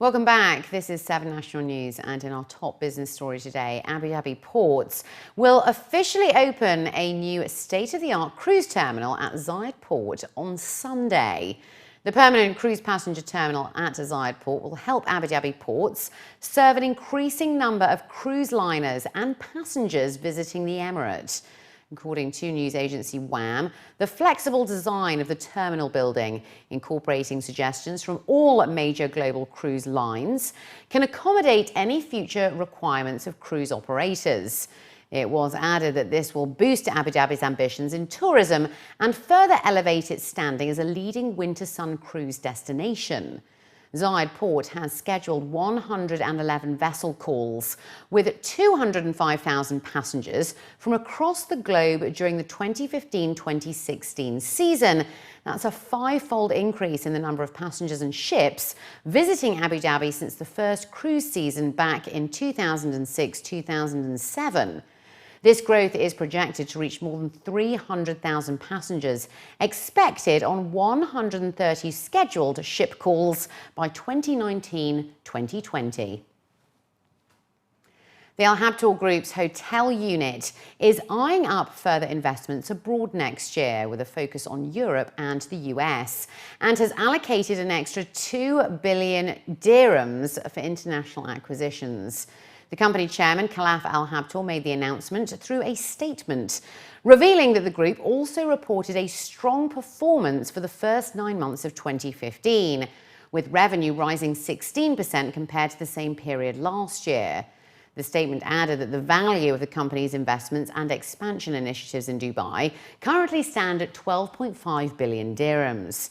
Welcome back. This is 7 National News, and in our top business story today, Dhabi Ports will officially open a new state-of-the-art cruise terminal at Zayed Port on Sunday. The permanent cruise passenger terminal at Zayed Port will help Dhabi Ports serve an increasing number of cruise liners and passengers visiting the Emirate. According to news agency WAM, the flexible design of the terminal building, incorporating suggestions from all major global cruise lines, can accommodate any future requirements of cruise operators. It was added that this will boost Abu Dhabi's ambitions in tourism and further elevate its standing as a leading winter sun cruise destination. Zayed Port has scheduled 111 vessel calls with 205,000 passengers from across the globe during the 2015-2016 season. That's a five-fold increase in the number of passengers and ships visiting Abu Dhabi since the first cruise season back in 2006-2007. This growth is projected to reach more than 300,000 passengers, expected on 130 scheduled ship calls by 2019-2020. The Habtoor Group's hotel unit is eyeing up further investments abroad next year with a focus on Europe and the US, and has allocated an extra 2 billion dirhams for international acquisitions. The company chairman, Khalaf Al Habtoor, made the announcement through a statement, revealing that the group also reported a strong performance for the first 9 months of 2015, with revenue rising 16% compared to the same period last year. The statement added that the value of the company's investments and expansion initiatives in Dubai currently stand at 12.5 billion dirhams.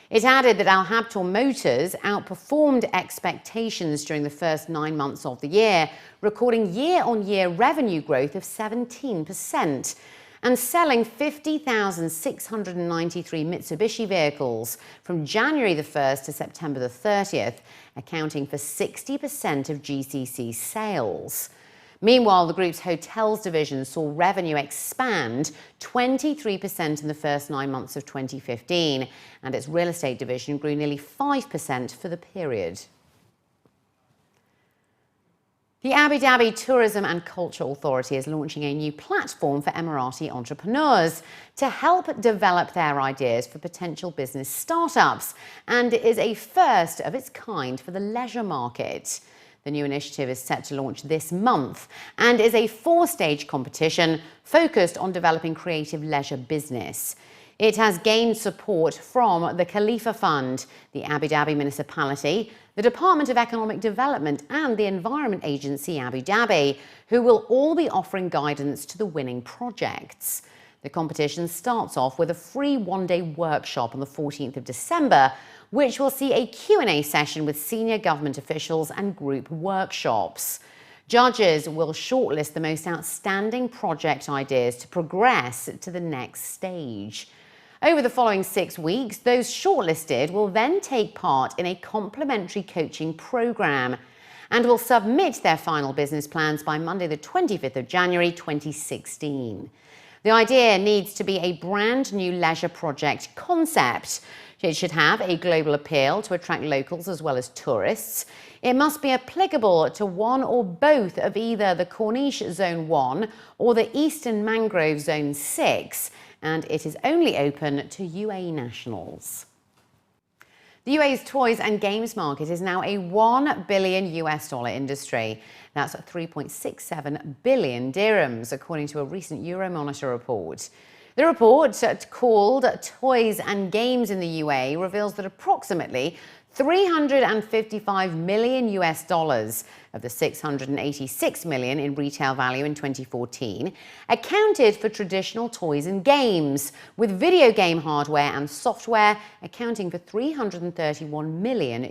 It added that Al Habtoor Motors outperformed expectations during the first 9 months of the year, recording year-on-year revenue growth of 17% and selling 50,693 Mitsubishi vehicles from January the 1st to September the 30th, accounting for 60% of GCC sales. Meanwhile, the group's hotels division saw revenue expand 23% in the first 9 months of 2015, and its real estate division grew nearly 5% for the period. The Abu Dhabi Tourism and Culture Authority is launching a new platform for Emirati entrepreneurs to help develop their ideas for potential business startups, and is a first of its kind for the leisure market. The new initiative is set to launch this month and is a 4-stage competition focused on developing creative leisure business. It has gained support from the Khalifa Fund, the Abu Dhabi Municipality, the Department of Economic Development and the Environment Agency Abu Dhabi, who will all be offering guidance to the winning projects. The competition starts off with a free one-day workshop on the 14th of December, which will see a Q&A session with senior government officials and group workshops. Judges will shortlist the most outstanding project ideas to progress to the next stage. Over the following 6 weeks, those shortlisted will then take part in a complimentary coaching program and will submit their final business plans by Monday the 25th of January 2016. The idea needs to be a brand new leisure project concept. It should have a global appeal to attract locals as well as tourists. It must be applicable to one or both of either the Corniche Zone 1 or the Eastern Mangrove Zone 6, and it is only open to UAE nationals. The UAE's toys and games market is now a $1 billion industry. That's 3.67 billion dirhams, according to a recent Euromonitor report. The report, called Toys and Games in the UAE, reveals that approximately $355 million of the $686 million in retail value in 2014 accounted for traditional toys and games, with video game hardware and software accounting for $331 million.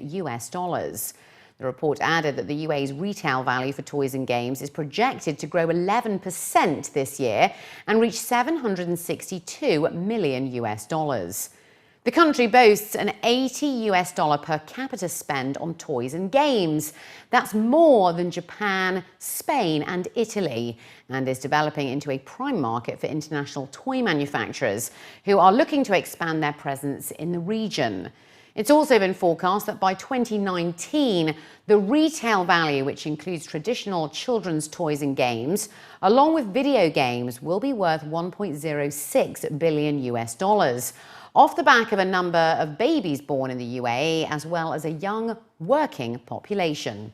The report added that the UAE's retail value for toys and games is projected to grow 11% this year and reach $762 million. The country boasts an $80 per capita spend on toys and games. That's more than Japan, Spain and Italy, and is developing into a prime market for international toy manufacturers who are looking to expand their presence in the region. It's also been forecast that by 2019, the retail value, which includes traditional children's toys and games, along with video games, will be worth 1.06 billion US dollars, off the back of a number of babies born in the UAE, as well as a young working population.